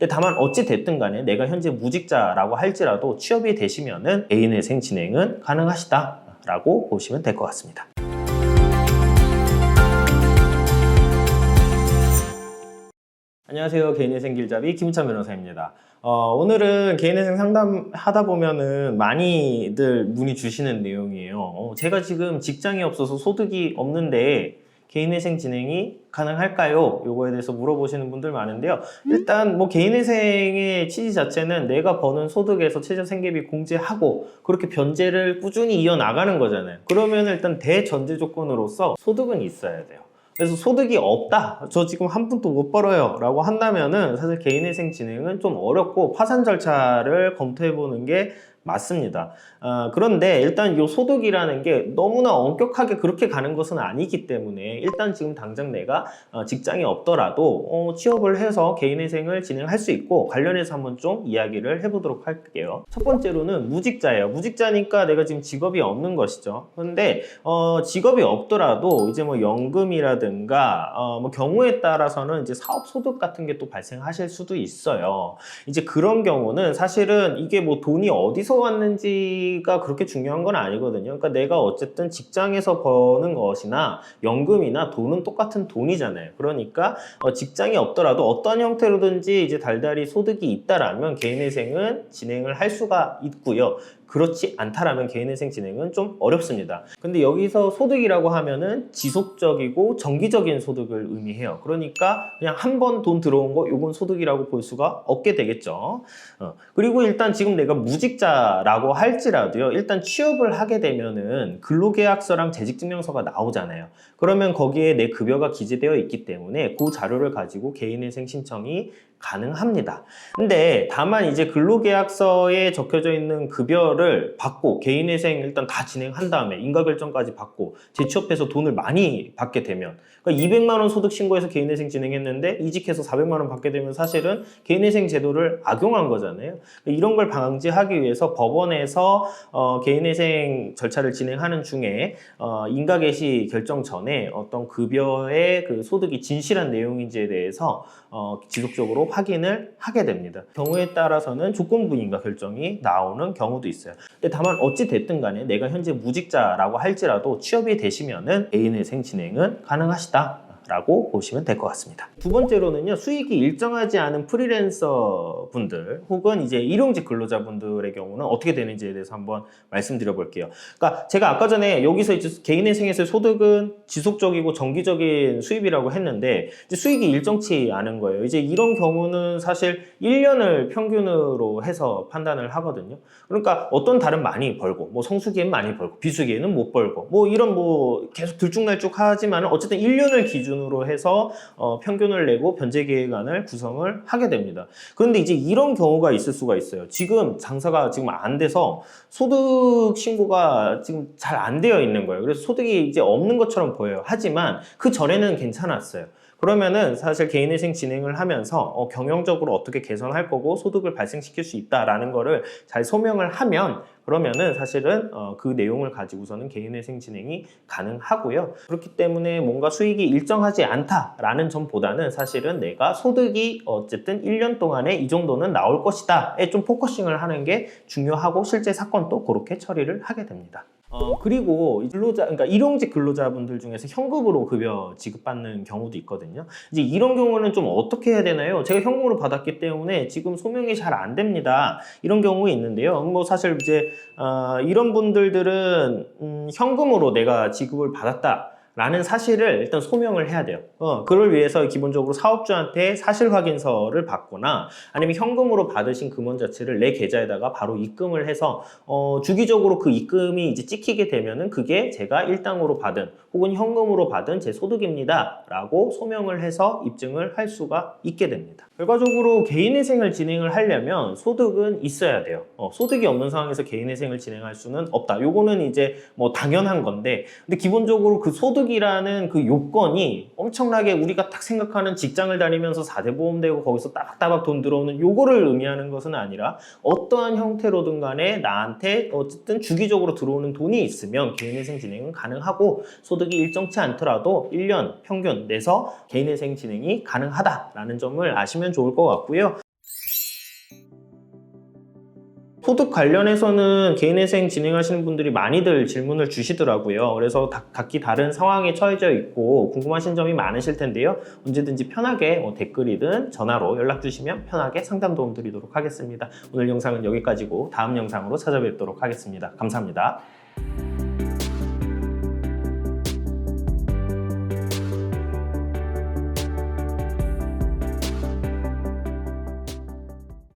근데 다만 어찌 됐든 간에 내가 현재 무직자라고 할지라도 취업이 되시면은 개인회생 진행은 가능하시다라고 보시면 될 것 같습니다. 안녕하세요. 개인회생 길잡이 김우찬 변호사입니다. 오늘은 개인회생 상담하다 보면은 많이들 문의 주시는 내용이에요. 제가 지금 직장이 없어서 소득이 없는데 개인회생 진행이 가능할까요? 요거에 대해서 물어보시는 분들 많은데요. 일단 뭐 개인회생의 취지 자체는 내가 버는 소득에서 최저생계비 공제하고 그렇게 변제를 꾸준히 이어나가는 거잖아요. 그러면 일단 대전제 조건으로서 소득은 있어야 돼요. 그래서 소득이 없다, 저 지금 한 푼도 못 벌어요 라고 한다면은 사실 개인회생 진행은 좀 어렵고 파산 절차를 검토해 보는 게 맞습니다. 그런데 일단 이 소득이라는 게 너무나 엄격하게 그렇게 가는 것은 아니기 때문에 일단 지금 당장 내가 직장이 없더라도 취업을 해서 개인회생을 진행할 수 있고, 관련해서 한번 좀 이야기를 해보도록 할게요. 첫 번째로는 무직자예요. 무직자니까 내가 지금 직업이 없는 것이죠. 그런데 직업이 없더라도 이제 뭐 연금이라든가 뭐 경우에 따라서는 이제 사업소득 같은 게 또 발생하실 수도 있어요. 이제 그런 경우는 사실은 이게 뭐 돈이 어디서 왔는지가 그렇게 중요한 건 아니거든요. 그러니까 내가 어쨌든 직장에서 버는 것이나 연금이나 돈은 똑같은 돈이잖아요. 그러니까 직장이 없더라도 어떤 형태로든지 이제 달달이 소득이 있다라면 개인회생은 진행을 할 수가 있고요. 그렇지 않다라면 개인회생 진행은 좀 어렵습니다. 근데 여기서 소득이라고 하면은 지속적이고 정기적인 소득을 의미해요. 그러니까 그냥 한 번 돈 들어온 거 요건 소득이라고 볼 수가 없게 되겠죠. 그리고 일단 지금 내가 무직자라고 할지라도요, 일단 취업을 하게 되면은 근로계약서랑 재직증명서가 나오잖아요. 그러면 거기에 내 급여가 기재되어 있기 때문에 그 자료를 가지고 개인회생 신청이 가능합니다. 근데 다만 이제 근로계약서에 적혀져 있는 급여를 받고 개인회생 일단 다 진행한 다음에 인가결정까지 받고 재취업해서 돈을 많이 받게 되면, 그러니까 200만 원 소득 신고해서 개인회생 진행했는데 이직해서 400만 원 받게 되면 사실은 개인회생 제도를 악용한 거잖아요. 이런 걸 방지하기 위해서 법원에서 개인회생 절차를 진행하는 중에 인가개시 결정 전에 어떤 급여의 그 소득이 진실한 내용인지에 대해서 지속적으로 확인을 하게 됩니다. 경우에 따라서는 조건부 인가 결정이 나오는 경우도 있어요. 근데 다만 어찌 됐든 간에 내가 현재 무직자라고 할지라도 취업이 되시면은 개인회생 진행은 가능하시다 라고 보시면 될 것 같습니다. 두 번째로는요, 수익이 일정하지 않은 프리랜서 분들 혹은 이제 일용직 근로자분들의 경우는 어떻게 되는지에 대해서 한번 말씀드려 볼게요. 그러니까 제가 아까 전에 여기서 이제 개인회생에서의 소득은 지속적이고 정기적인 수입이라고 했는데 이제 수익이 일정치 않은 거예요. 이제 이런 경우는 사실 1년을 평균으로 해서 판단을 하거든요. 그러니까 어떤 달은 많이 벌고 뭐 성수기엔 많이 벌고 비수기에는 못 벌고 뭐 이런 뭐 계속 들쭉날쭉 하지만 어쨌든 1년을 기준으로 해서 평균을 내고 변제 계획안을 구성을 하게 됩니다. 그런데 이제 이런 경우가 있을 수가 있어요. 지금 장사가 지금 안 돼서 소득 신고가 지금 잘 안 되어 있는 거예요. 그래서 소득이 이제 없는 것처럼 보여요. 하지만 그 전에는 괜찮았어요. 그러면은 사실 개인회생 진행을 하면서 경영적으로 어떻게 개선할 거고 소득을 발생시킬 수 있다라는 거를 잘 소명을 하면, 그러면은 사실은 그 내용을 가지고서는 개인회생 진행이 가능하고요. 그렇기 때문에 뭔가 수익이 일정하지 않다라는 점보다는 사실은 내가 소득이 어쨌든 1년 동안에 이 정도는 나올 것이다에 좀 포커싱을 하는 게 중요하고 실제 사건도 그렇게 처리를 하게 됩니다. 그리고 그러니까 일용직 근로자분들 중에서 현금으로 급여 지급받는 경우도 있거든요. 이제 이런 경우는 좀 어떻게 해야 되나요? 제가 현금으로 받았기 때문에 지금 소명이 잘 안 됩니다. 이런 경우가 있는데요. 뭐 사실 이제 이런 분들은 현금으로 내가 지급을 받았다 라는 사실을 일단 소명을 해야 돼요. 그걸 위해서 기본적으로 사업주한테 사실 확인서를 받거나 아니면 현금으로 받으신 금원 자체를 내 계좌에다가 바로 입금을 해서 주기적으로 그 입금이 이제 찍히게 되면은 그게 제가 일당으로 받은 혹은 현금으로 받은 제 소득입니다 라고 소명을 해서 입증을 할 수가 있게 됩니다. 결과적으로 개인회생을 진행을 하려면 소득은 있어야 돼요. 소득이 없는 상황에서 개인회생을 진행할 수는 없다. 요거는 이제 뭐 당연한 건데, 근데 기본적으로 그 소득이라는 그 요건이 엄청나게 우리가 딱 생각하는 직장을 다니면서 4대 보험 되고 거기서 따박따박 돈 들어오는 요거를 의미하는 것은 아니라 어떠한 형태로든 간에 나한테 어쨌든 주기적으로 들어오는 돈이 있으면 개인회생 진행은 가능하고, 소득이 일정치 않더라도 1년 평균 내서 개인회생 진행이 가능하다라는 점을 아시면 좋을 것 같고요. 소득 관련해서는 개인회생 진행하시는 분들이 많이들 질문을 주시더라고요. 그래서 각기 다른 상황에 처해져 있고 궁금하신 점이 많으실 텐데요. 언제든지 편하게 댓글이든 전화로 연락 주시면 편하게 상담 도움 드리도록 하겠습니다. 오늘 영상은 여기까지고 다음 영상으로 찾아뵙도록 하겠습니다. 감사합니다.